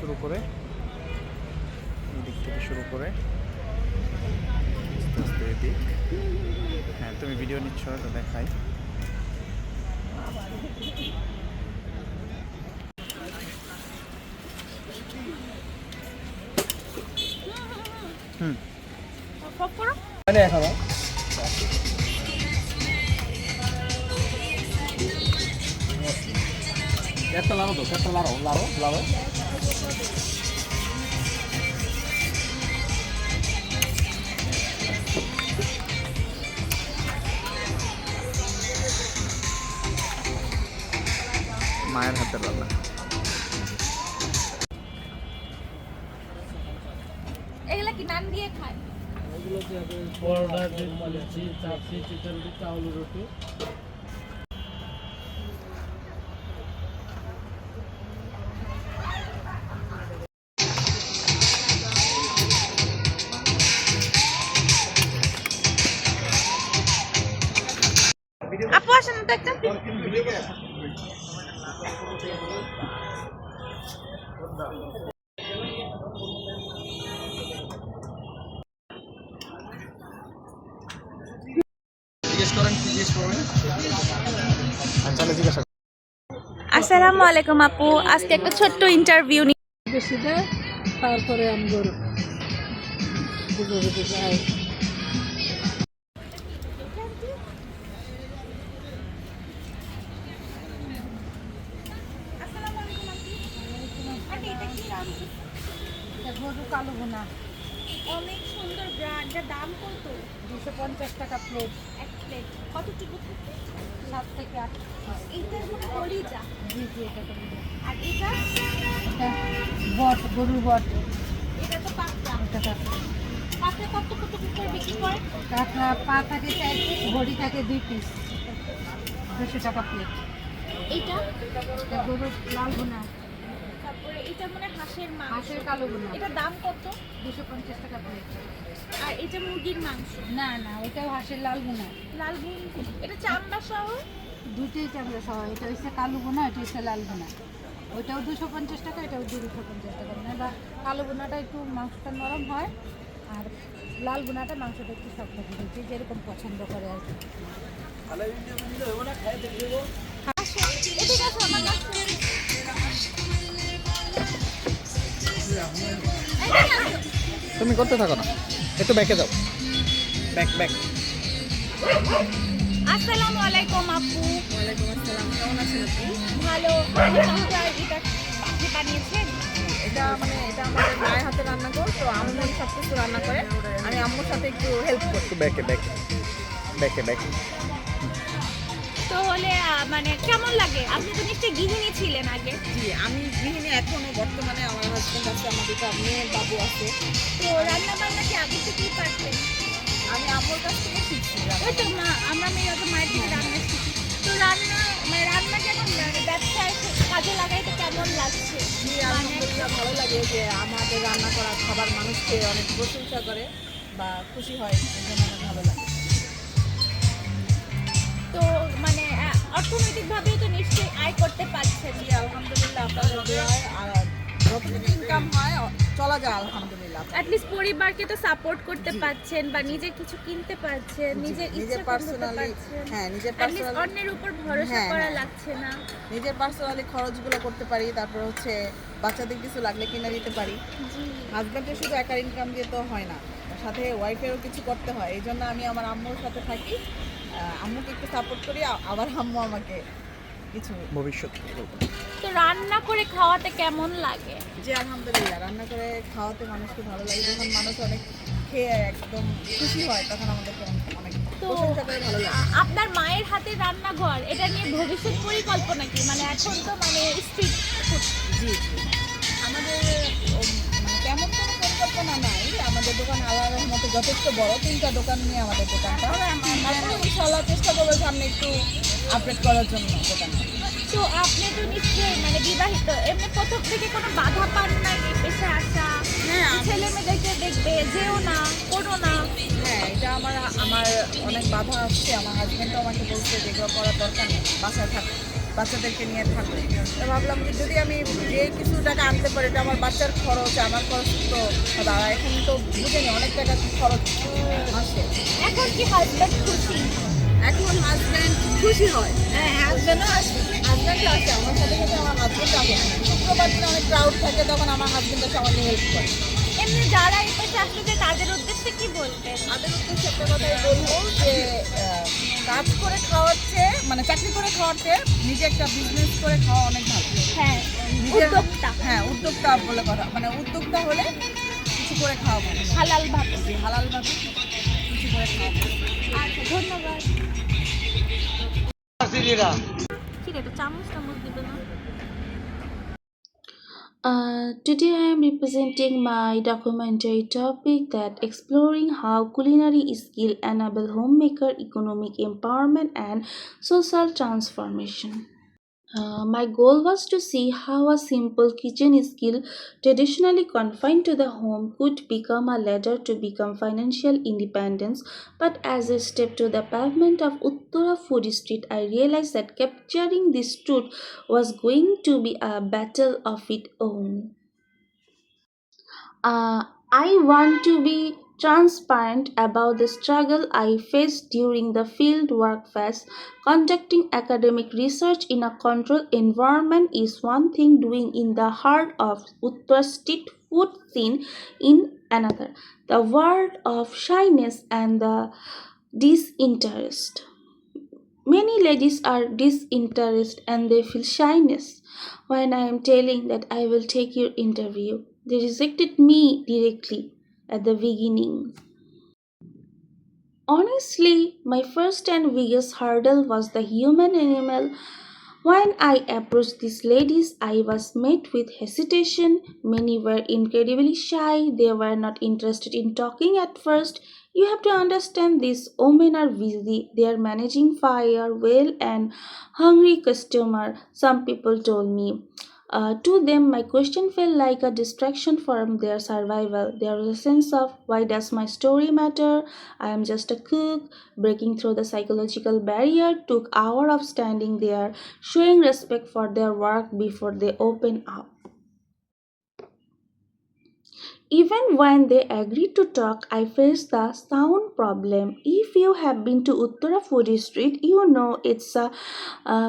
শুরু করে আস্তে আস্তে এদিক। হ্যাঁ, তুমি ভিডিও নিচ্ছ, এটা দেখাই। এখনো একটা লাড়ো তো, একটা লাড়ো লাড়ো লাড়ো। মায়ের হাতের রান্না। এগুলা কি নান দিয়ে খায়? এগুলো পরোটা, লুচি, চাপসি, চিকেন রুটি, চাউল রুটি। আপু আসেন তো একটা। আসসালামু আলাইকুম আপু, আজকে একটা ছোট্ট ইন্টারভিউ নি। তারপরে আমগর যাই। গরু কালো বোনা অনেক সুন্দর ব্র্যান্ড, এর দাম কত? 250 টাকা প্লেট। এক প্লেট কতটুকু থাকে? 7 থেকে 8। এইটার মনে কলিজা। জি জি, এটা তো আর এটা বট, গরুর বট। এটা তো পাকড়া। এটা কাঁকড়া। পাকড়া কত করে বিক্রি করে? কাঁকড়া পা থাকে 4 পিস, বডি থাকে 2 পিস। 200 টাকা প্লেট। এইটা গরুর লাল বোনা। তারপরে এটা মনে হাঁসের মাংস। হাঁসের কালো বোনা। এটার দাম কত? 250 টাকা প্লেট। আর এটা মুরগির মাংস। না না, ওটাও হাঁসের লাল বোনা। লাল গুন, এটা চামড়া সহ। দুটোই চামড়া সহ। এটা হচ্ছে কালো বোনা, এটা হচ্ছে লাল বোনা। ওইটাও 250 টাকা, এটাও 250 টাকা। মানে কালো বোনাটা একটু মাংসটা নরম হয়, আর লাল বোনাটা মাংসটা একটু শক্ত থাকে, যে যেরকম পছন্দ করে আর কি। তুমি করতে থাকো না, একটু ব্যাকে যাও, ব্যাক ব্যাক। আসসালামু আলাইকুম আপু। ওয়ালাইকুম আসসালাম, কেমন আছেন আপনি? ভালো। এটা আপনি বানিয়েছেন? এটা আমাদের মায়ের হাতে রান্না করো, তো আম্মু সব কিছু রান্না করে, আমি আম্মুর সাথে একটু হেল্প করি। একটু ব্যাকে ব্যাকে ব্যাকে ব্যাকে। তো হলে মানে কেমন লাগে? আপনি তো নিশ্চয়ই গৃহিণী ছিলেন আগে। জি, আমি গৃহিণী এখনো, বর্তমানে আমার হাজব্যান্ড আছে, আমার দুটো মেয়ে বাবু আছে। তো রান্না বান্না কি আগে থেকেই পারতেন? আমি আম্মুর কাছ থেকে শিখছি। ওই তো মা, আমরা মেয়েরা তো মায়ের থেকে রান্না শিখি। তো রান্না কেমন মানে ব্যবসায় কাজে লাগাইতে কেমন লাগছে? জি, আলহামদুলিল্লাহ ভালো লাগে যে আমাদের রান্না করা খাবার মানুষকে অনেক প্রশংসা করে বা খুশি হয়, এই জন্য আমার ভালো লাগে। তো মানে অর্থনৈতিকভাবেও তো নিশ্চয়ই আয় করতে পারছেন। জি, আলহামদুলিল্লাহ আপনাদের দোয়ায় আর যতটুকু ইনকাম হয় চলা যায় আলহামদুলিল্লাহ। অ্যাটলিস্ট পরিবারকে তো সাপোর্ট করতে পারছেন বা নিজে কিছু কিনতে পারছেন, নিজের ইচ্ছা পার্সোনালি, হ্যাঁ নিজের পার্সোনালি, অন্যের উপর ভরসা হ্যাঁ, করা হ্যাঁ। লাগছে না। নিজের পার্সোনালি খরচগুলো করতে পারি, তারপর হচ্ছে বাচ্চাদের কিছু লাগলে কিনে দিতে পারি। জি। হাজব্যান্ডের শুধু একার ইনকাম দিয়ে তো হয় না, সাথে ওয়াইফেরও কিছু করতে হয়। এই জন্য আমি আমার আম্মুর সাথে থাকি, আম্মুকে একটু সাপোর্ট করি, আবার আম্মু আমাকে কিছু ভবিষ্যৎ। তো রান্না করে খাওয়াতে কেমন লাগে? জি আলহামদুলিল্লাহ, রান্না করে খাওয়াতে মানুষকে ভালো লাগে। যখন মানুষ অনেক খেয়ে একদম খুশি হয়, তখন আমাদেরকে অনেক তো প্রশংসা করে ভালো লাগে। আপনার মায়ের হাতের রান্নাঘর, এটা নিয়ে ভবিষ্যৎ পরিকল্পনা কি? মানে এখন তো মানে স্ট্রিট ফুড। জি জি, আমাদের মানে তেমন কোনো পরিকল্পনা নাই। আমাদের দোকান আল্লাহর রহমতে যথেষ্ট বড়, 3টা দোকান নিয়ে আমাদের দোকানটা। তারপরে ইনশাআল্লাহ চেষ্টা করবো সামনে একটু আপডেট করার জন্য দোকানটা। তো আপনি তো নিশ্চয়ই মানে বিবাহিত, এমনি প্রথম থেকে কোনো বাধা পান নাই এই পেশায় আসা? হ্যাঁ, ছেলে মেয়েদেরকে দেখবে, যেও না, করো না। হ্যাঁ, এটা আমার অনেক বাধা আসছে। আমার হাজব্যান্ডও আমাকে বলছে যে এগুলো করার দরকার নেই, বাসায় থাক। বাচ্চাদেরকে নিয়ে থাকবে। তো ভাবলাম যে যদি আমি যে কিছু টাকা আনতে পারি, এটা আমার বাচ্চার খরচ, আমার খরচ তো দাঁড়া, এখন তো বুঝেনি অনেক টাকা খরচ আসে। এখন কি হাজব্যান্ড খুশি? এখন হাজব্যান্ড খুশি হয়, হ্যাঁ হাজব্যান্ডও আসে, হাজব্যান্ডও আসে আমার সাথে সাথে, আমার হাজব্যান্ড আসে। শুক্রবার দিনে অনেক ক্রাউড থাকে, তখন আমার হাজব্যান্ড এসে আমাকে হেল্প করে। এমনি যারা এই পাশে আসলে তাদের উদ্দেশ্যে কি বলবেন? তাদের উদ্দেশ্যে একটা কথাই বলবো যে কাজ করে খাওয়াচ্ছে, মানে চাকরি করে খাওয়াচ্ছে, নিজে একটা বিজনেস করে খাওয়া অনেক ভালো। হ্যাঁ, নিজের উদ্যোক্তা। হ্যাঁ উদ্যোক্তা বলে কথা, মানে উদ্যোক্তা হলে কিছু করে খাওয়া ভালো, হালাল ভাবে। হালালভাবে কিছু করে খাওয়া ভালো। আচ্ছা, ধন্যবাদ। ঠিক আছে, চামচ টামচ দিবে না? Today I am representing my documentary topic that exploring how culinary skill enable homemaker economic empowerment and social transformation. My goal was to see how a simple kitchen skill traditionally confined to the home could become a ladder to become financial independence. But as I stepped to the pavement of Uttara Food Street, I realized that capturing this truth was going to be a battle of its own. I want to be transparent about the struggle I faced during the field work phase. Conducting academic research in a controlled environment is one thing, doing in the heart of Uttar street food scene in another. The world of shyness and the disinterest. Many ladies are disinterested and they feel shyness when I am telling that I will take your interview. They rejected me directly at the beginning. Honestly, my first and biggest hurdle was the human animal. When I approached these ladies, I was met with hesitation. Many were incredibly shy. They were not interested in talking at first. You have to understand these women are busy. They are managing fire, well, and hungry customer. Some people told me. To them, my question felt like a distraction from their survival. There was a sense of why does my story matter? I am just a cook. Breaking through the psychological barrier took hours of standing there, showing respect for their work before they open up. Even when they agreed to talk, I faced the sound problem. If you have been to Uttara Food Street, you know it's a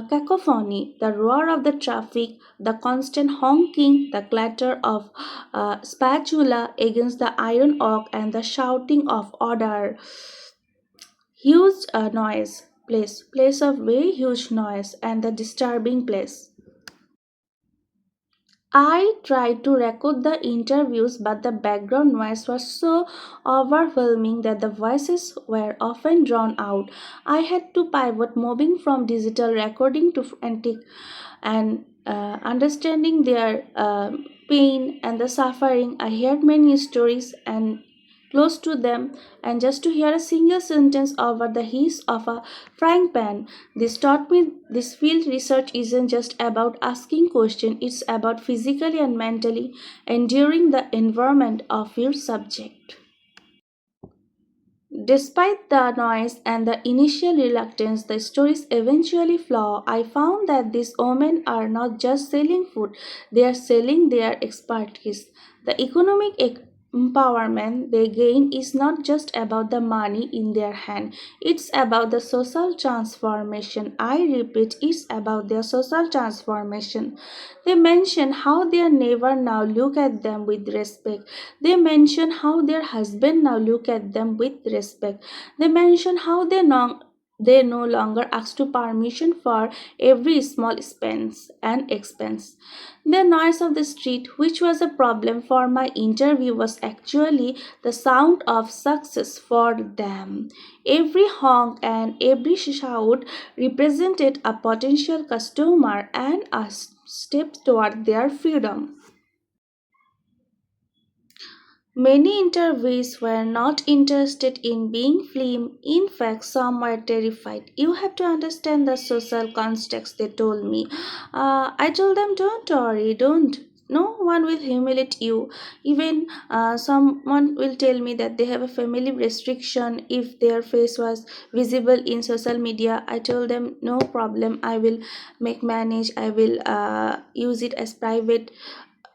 cacophony. The roar of the traffic, the constant honking, the clatter of spatula against the iron oak, and the shouting of order. Huge noise, place of very huge noise, and the disturbing place. I tried to record the interviews, but the background noise was so overwhelming that the voices were often drowned out. I had to pivot, moving from digital recording to antique and understanding their pain and the suffering. I heard many stories and close to them, and just to hear a single sentence over the hiss of a frying pan. This taught me this field research isn't just about asking questions, it's about physically and mentally enduring the environment of your subject. Despite the noise and the initial reluctance, the stories eventually flow. I found that these women are not just selling food, they are selling their expertise. The economic empowerment they gain is not just about the money in their hand, it's about the social transformation. I repeat, it's about their social transformation. They mention how their neighbor now look at them with respect. They mention how their husband now look at them with respect. They mention how they no longer ask to permission for every small expense. The noise of the street, which was a problem for my interview, was actually the sound of success for them. Every honk and every shout represented a potential customer and a step toward their freedom. Many interviewees were not interested in being filmed. In fact, some were terrified. You have to understand the social context, they told me. I told them, don't worry, don't. No one will humiliate you. Even someone will tell me that they have a family restriction if their face was visible in social media. I told them no problem, I will manage, I will use it as private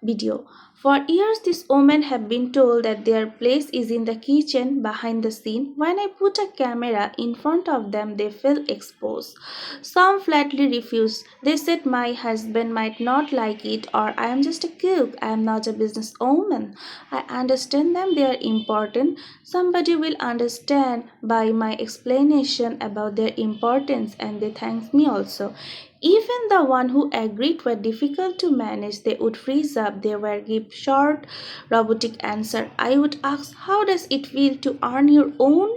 video. For years, these women have been told that their place is in the kitchen behind the scene. When I put a camera in front of them, they feel exposed. Some flatly refuse. They said my husband might not like it, or I am just a cook, I am not a business woman. I understand them, they are important. Somebody will understand by my explanation about their importance, and they thank me also. Even the one who agreed were difficult to manage. They would freeze up, they would give short, robotic answer. I would ask, how does it feel to earn your own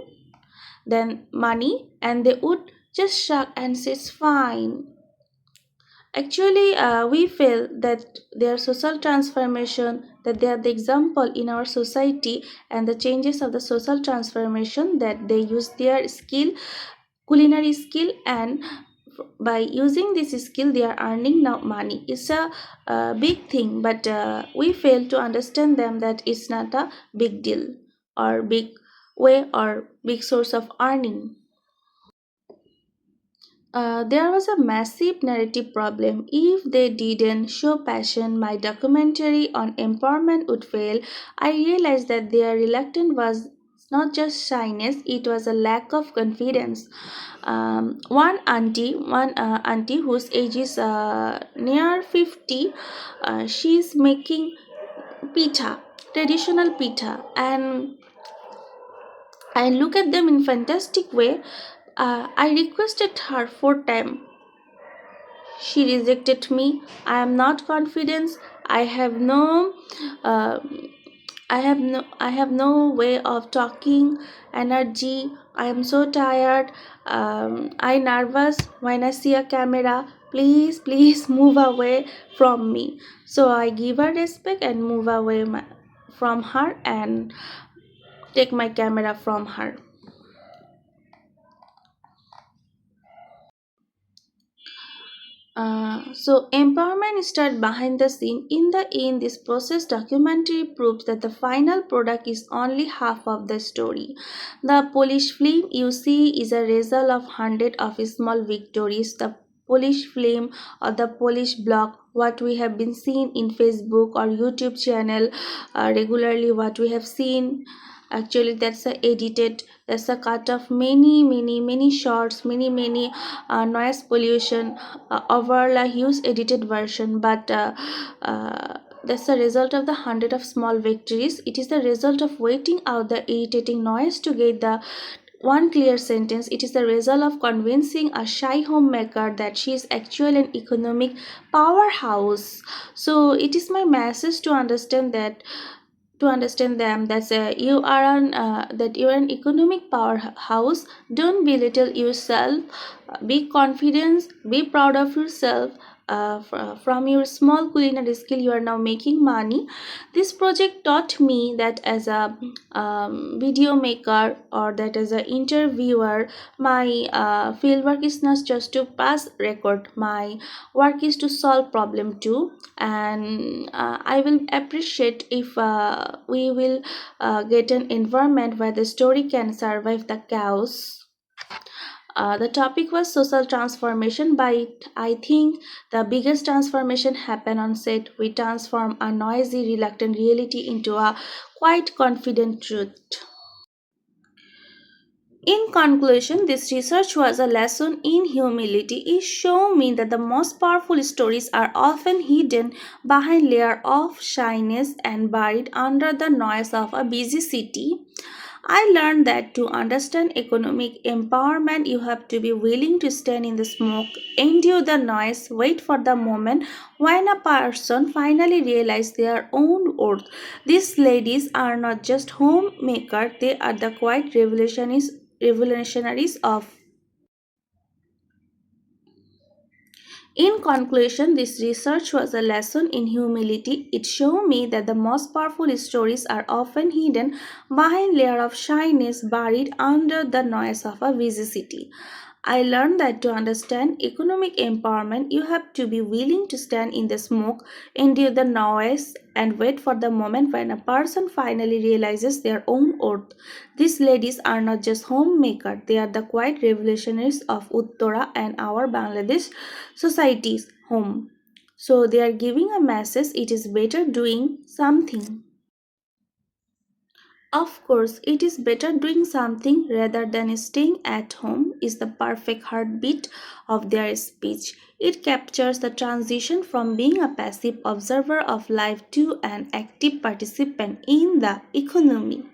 then money? And they would just shrug and say, it's fine. Actually, we feel that their social transformation, that they are the example in our society, and the changes of the social transformation, that they use their skill, culinary skill, and by using this skill they are earning now money. It's a big thing, but we fail to understand them that it's not a big deal or big way or big source of earning. There was a massive narrative problem. If they didn't show passion, my documentary on empowerment would fail. I realized that their reluctance was not just shyness, it was a lack of confidence. One auntie whose age is near 50, she's making pita, traditional pita, and I look at them in fantastic way. I requested her for time. She rejected me. I am not confident. I have no uh, I have no way of talking, energy. I am so tired. I nervous when I see a camera. Please move away from me. So I give her respect and move away from her and take my camera from her. So empowerment started behind the scene. In the end, this process documentary proves that the final product is only half of the story. The Polish film you see is a result of hundreds of small victories. The Polish film or the Polish blog, what we have been seeing in Facebook or YouTube channel regularly, what we have seen. Actually, that's a edited. That's a cut of many shots, many noise pollution over a huge edited version. But that's the result of the hundred of small victories. It is the result of waiting out the irritating noise to get the one clear sentence. It is the result of convincing a shy homemaker that she is actually an economic powerhouse. So it is my message to understand them that that you are an economic powerhouse. Don't belittle yourself. Be confident, be proud of yourself. From your small culinary skill you are now making money. This project taught me that as a video maker or that as an interviewer, my field work is not just to pass record. My work is to solve problem too, and I will appreciate if we will get an environment where the story can survive the chaos. The topic was social transformation, but I think the biggest transformation happened on set. We transform a noisy, reluctant reality into a quite confident truth. In conclusion, this research was a lesson in humility. It showed me that the most powerful stories are often hidden behind layer of shyness and buried under the noise of a busy city. I learned that to understand economic empowerment, you have to be willing to stand in the smoke, endure the noise, wait for the moment when a person finally realizes their own worth. These ladies are not just homemakers, they are the quiet revolutionaries of. In conclusion, this research was a lesson in humility. It showed me that the most powerful stories are often hidden behind layer of shyness buried under the noise of a busy city. I learned that to understand economic empowerment, you have to be willing to stand in the smoke, endure the noise, and wait for the moment when a person finally realizes their own worth. These ladies are not just homemakers, they are the quiet revolutionaries of Uttara and our Bangladesh society's home. So they are giving a message it is better doing something. Of course, it is better doing something rather than staying at home, is the perfect heartbeat of their speech. It captures the transition from being a passive observer of life to an active participant in the economy.